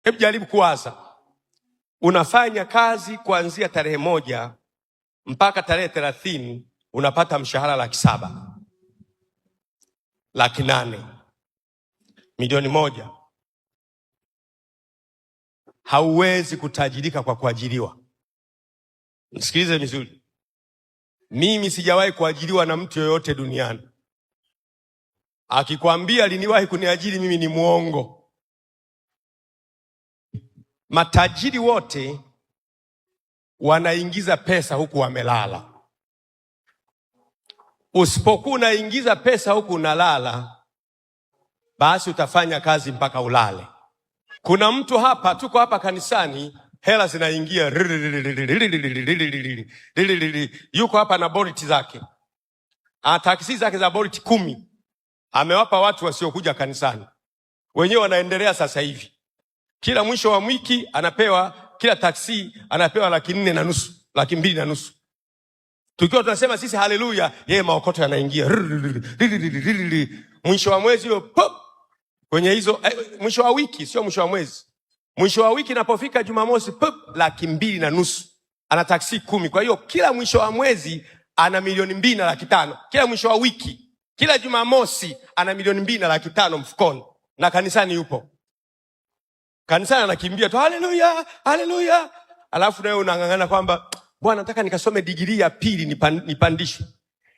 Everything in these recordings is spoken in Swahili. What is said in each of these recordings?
Hebu jaribu kuwaza. Unafanya kazi kuanzia tarehe 1 mpaka tarehe 30, unapata mshahara 700,000, 800,000, milioni 1. Hauwezi kutajirika kwa kuajiriwa. Nisikilize vizuri. Mimi sijawahi kuajiriwa na mtu yoyote duniani. Akikwambia aliniwahi kuniajiri mimi ni muongo. Matajiri wote wanaingiza pesa huku wamelala. Usipokuwa unaingiza pesa huku unalala, basi utafanya kazi mpaka ulale. Kuna mtu hapa, tuko hapa kanisani, hela zinaingia, yuko hapa na Bolt zake, taksi zake za Bolt 10, amewapa watu wasiokuja kanisani, wenyewe wanaendelea sasa hivi. Kila mwisho wa wiki anapewa, kila taksi anapewa 4,500,000, 2,500,000. Tukiwa tunasema sisi haleluya, yeye maokoto yanaingia. Mwisho wa mwezi hiyo pop, kwenye hizo mwisho wa wiki, sio mwisho wa mwezi. Mwisho wa wiki inapofika Jumamosi, pop, 2,500,000. Ana taksi 10. Kwa hiyo kila mwisho wa mwezi ana 2,205,000. Kila mwisho wa wiki, kila Jumamosi ana 2,205,000 mfukoni, na kanisani yupo. Kanisani anakimbia tu haleluya, haleluya. Alafu nawe unang'ang'ana kwamba Bwana, nataka nikasome degree ya pili nipandishwe.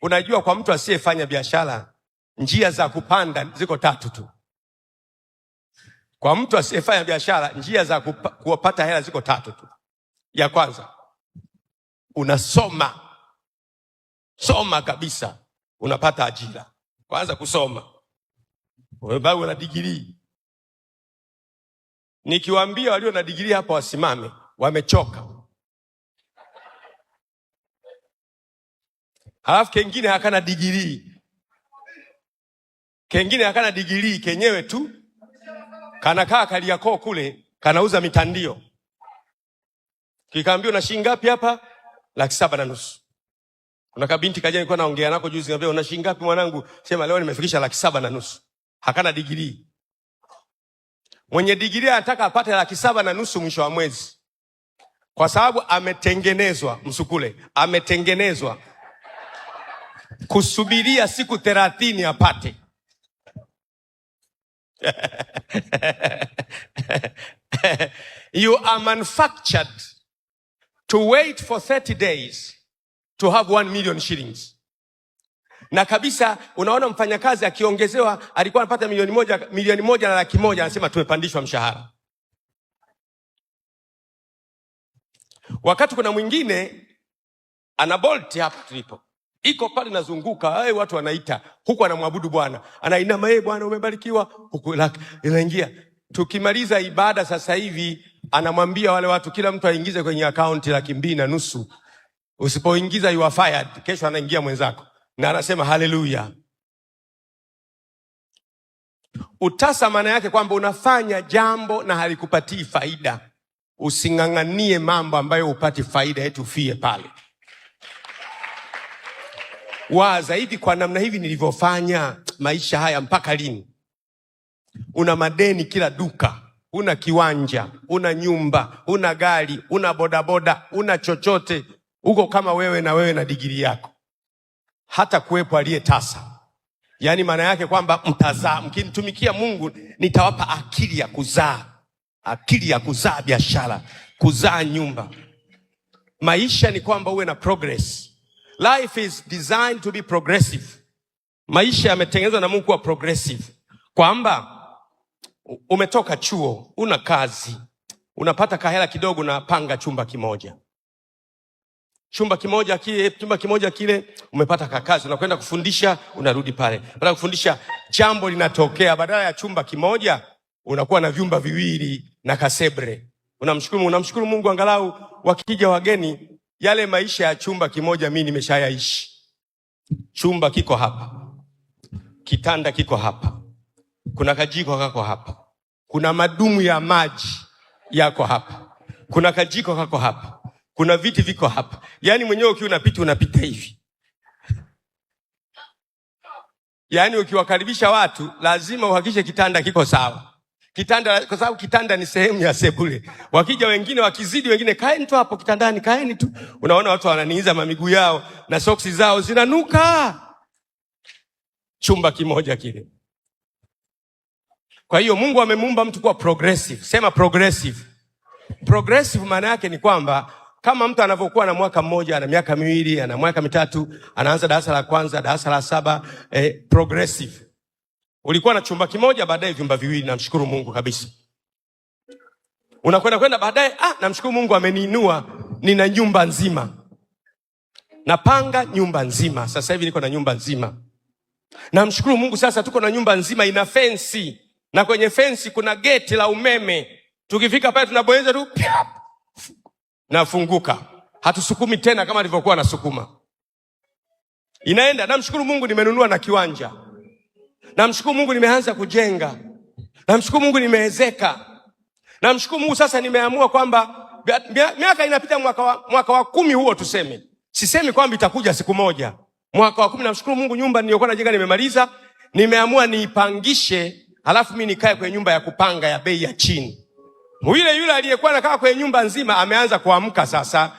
Unajua, kwa mtu asiyefanya biashara, njia za kupanda ziko 3 tu. Kwa mtu asiyefanya biashara, njia za kupata hela ziko 3 tu. Ya kwanza, unasoma. Soma kabisa, unapata ajira. Kwanza kusoma. Wewe una degree. Nikiwaambia walio na degree hapa wasimame, wamechoka. Halafu kengine hakana degree. Kengine hakana degree, kenyewe tu kanakaa Kariakoo kule, kanauza mitandio. Kikaambia una shilingi ngapi hapa? 7,500,000. Kuna kabinti kaja nilikuwa naongea nako juzi, niambia una shilingi ngapi mwanangu? Sema leo nimefikisha 7,500,000. Hakana degree. Mwenye degree anataka apate 7,500,000 mwisho wa mwezi, kwa sababu ametengenezwa, msukule, ametengenezwa kusubiria siku 30 apate. You are manufactured to wait for 30 days to have 1,000,000 shillings. Na kabisa unaona mfanyakazi akiongezewa, alikuwa anapata 1,100,000 na 100,000, anasema tumepandishwa mshahara. Wakati kuna mwingine ana Bolt hapa tulipo, iko pale nazunguka, watu wanaita, huku anamwabudu Bwana, anainama, Bwana umebarikiwa, huku inaingia. Tukimaliza ibada sasa hivi, anamwambia wale watu kila mtu aingize kwenye account 2,500,000. Usipoingiza you are fired. Kesho anaingia mwenzako na anasema haleluya. Utasa maana yake kwamba unafanya jambo na halikupatii faida. Using'ang'anie mambo ambayo upati faida, eti ufie pale. Zaidi kwa namna hivi nilivyofanya maisha haya mpaka lini? Una madeni kila duka, una kiwanja, una nyumba, una gari, una bodaboda, una chochote. Uko kama wewe na digiri yako. Hata kuwepo aliyetasa. Yaani maana yake kwamba mtazaa, mkinitumikia Mungu nitawapa akili ya kuzaa. Akili ya kuzaa biashara, kuzaa nyumba. Maisha ni kwamba uwe na progress. Life is designed to be progressive. Maisha yametengenezwa na Mungu kuwa progressive. Kwamba umetoka chuo, una kazi, unapata kahela kidogo, na panga chumba kimoja. Chumba kimoja kile umepata kakazi, unakwenda kufundisha, unarudi pale. Baada ya kufundisha jambo linatokea, badala ya chumba kimoja unakuwa na vyumba 2 na kasebre. Unamshukuru Mungu angalau wakija wageni, yale maisha ya chumba kimoja mimi nimeshayaishi. Chumba kiko hapa. Kitanda kiko hapa. Kuna kajiko kako hapa. Kuna madumu ya maji yako hapa. Kuna kajiko kako hapa. Kuna viti viko hapa. Yaani mwenyewe ukiwa unapita hivi. Yaani ukiwakaribisha watu lazima uhakikishe kitanda kiko sawa. kitanda, kwa sababu kitanda ni sehemu ya sebule. Wakija wengine, wakizidi wengine, kaeni tu hapo kitandani, kaeni tu. Unaona watu wananiiza mamiguu yao na soksi zao zinanuka. Chumba kimoja kile. Kwa hiyo Mungu amemuumba mtu kuwa progressive. Sema progressive. Progressive maana yake ni kwamba kama mtu anavyokuwa na mwaka mmoja, ana miaka miwili, ana mwaka mitatu, anaanza darasa la kwanza, darasa la saba, progressive. Ulikuwa na chumba kimoja, baadaye vyumba viwili, namshukuru Mungu kabisa. Unakwenda baadaye, namshukuru Mungu ameniinua, nina nyumba nzima. Napanga nyumba nzima. Sasa hivi niko na nyumba nzima. Namshukuru Mungu, sasa tuko na nyumba nzima ina fensi. Na kwenye fensi kuna geti la umeme. Tukifika pale tunabonyeza tu, nafunguka. Hatusukumi tena kama nilivyokuwa nasukuma. Inaenda. Namshukuru Mungu nimenunua na kiwanja. Namshukuru Mungu nimeanza kujenga. Namshukuru Mungu nimeezeka. Namshukuru Mungu sasa nimeamua kwamba miaka inapita, mwaka wa 10 huo tuseme. Sisemi kwamba itakuja siku moja. Mwaka wa 10 namshukuru Mungu nyumba niliyokuwa najenga nimemaliza. Nimeamua niipangishe, halafu mimi nikae kwenye nyumba ya kupanga ya bei ya chini. Yule aliyekuwa anakaa kwenye nyumba nzima ameanza kuamka sasa.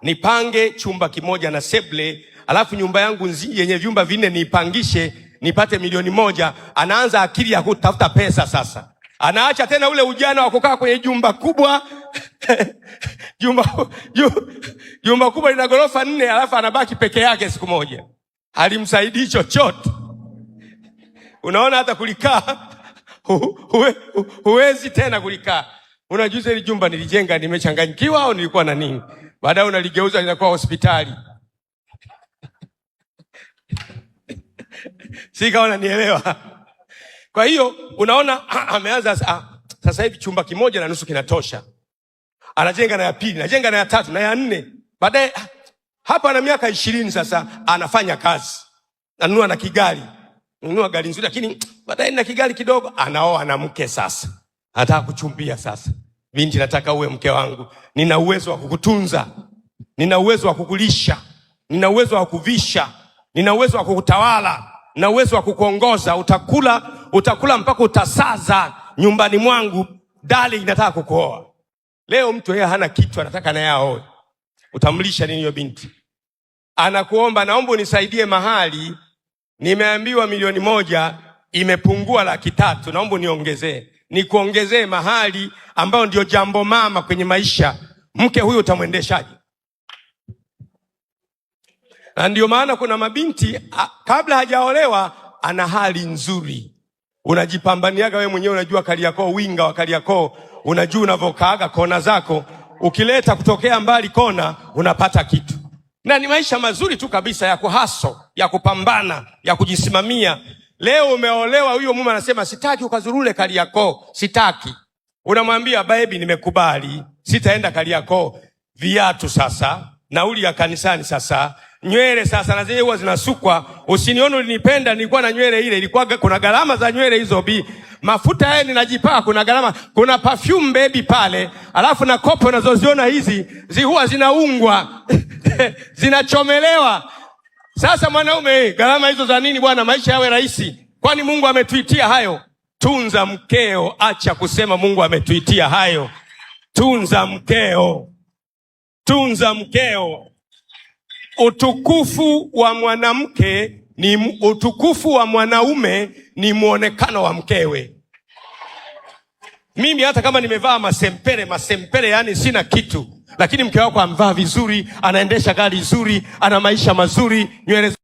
Nipange chumba kimoja na sebule, halafu nyumba yangu yenye vyumba 4 niipangishe nipate milioni 1. Anaanza akili ya kutafuta pesa sasa. Anaacha tena ule ujana wa kukaa kwenye jumba kubwa. Jumba kubwa lina ghorofa 4, halafu anabaki peke yake siku moja. Halimsaidii chochote. Unaona hata kulikaa huwezi tena kulikaa. Unajuza ile jumba nilijenga nimechanganyikiwa au nilikuwa na nini? Baadaye unaligeuza linakuwa hospitali. Sika unanielewa? Kwa hiyo unaona ameanza sasa hivi chumba kimoja na nusu kinatosha. Anajenga na ya pili, anajenga na ya 3 na ya 4. Baadaye hapa ana miaka 20 sasa anafanya kazi. Anunua na kigari. Nunua gari nzuri, lakini baadaye na kigari kidogo anaoa na mke sasa. Anataka kuchumbia sasa. Binti, nataka uwe mke wangu. Nina uwezo wa kukutunza. Nina uwezo wa kukulisha. Nina uwezo wa kuvisha. Nina uwezo wa kukutawala. Nina uwezo wa kukuongoza. Utakula mpaka utasaza nyumbani mwangu. Dali nataka kukuoa. Leo mtu yeye hana kitu, anataka naye aoe. Utamlisha nini hiyo binti? Anakuomba, naomba unisaidie mahali. Nimeambiwa milioni 1 imepungua 300,000, naomba niongezee. Nikuongezee mahali ambao ndio jambo mama kwenye maisha. Mke huyu utamwendeshaje? Na ndio maana kuna mabinti kabla hajaolewa ana hali nzuri. Unajipambaniaga wewe mwenyewe, unajua Kariakoo, winga wa Kariakoo, unajua unavokaaga kona zako. Ukileta kutokea mbali kona unapata kitu. Na ni maisha mazuri tu kabisa ya kuhaso, ya kupambana, ya kujisimamia. Leo umeolewa, huyo mume anasema sitaki ukazurule Kariakoo, sitaki. Unamwambia baby nimekubali, sitaenda Kariakoo. Viatu sasa, nauli ya kanisani sasa, nywele sasa na zile huwa zinasukwa. Usinione ulinipenda nilikuwa na nywele ile, ilikuwa kuna gharama za nywele hizo mafuta yeye ninajipaka kuna gharama, kuna perfume baby pale, alafu na kopo unazoziona hizi huwa zinaungwa zinachomelewa. Sasa mwanaume, gharama hizo za nini bwana? Maisha yawe rahisi. Kwani Mungu ametuitia hayo? Tunza mkeo, acha kusema Mungu ametuitia hayo. Tunza mkeo. Tunza mkeo. Utukufu wa mwanamke ni utukufu wa mwanaume ni muonekano wa mkewe. Mimi hata kama nimevaa masempere yani sina kitu, lakini mke wako amvaa vizuri, anaendesha gari nzuri, ana maisha mazuri, nywele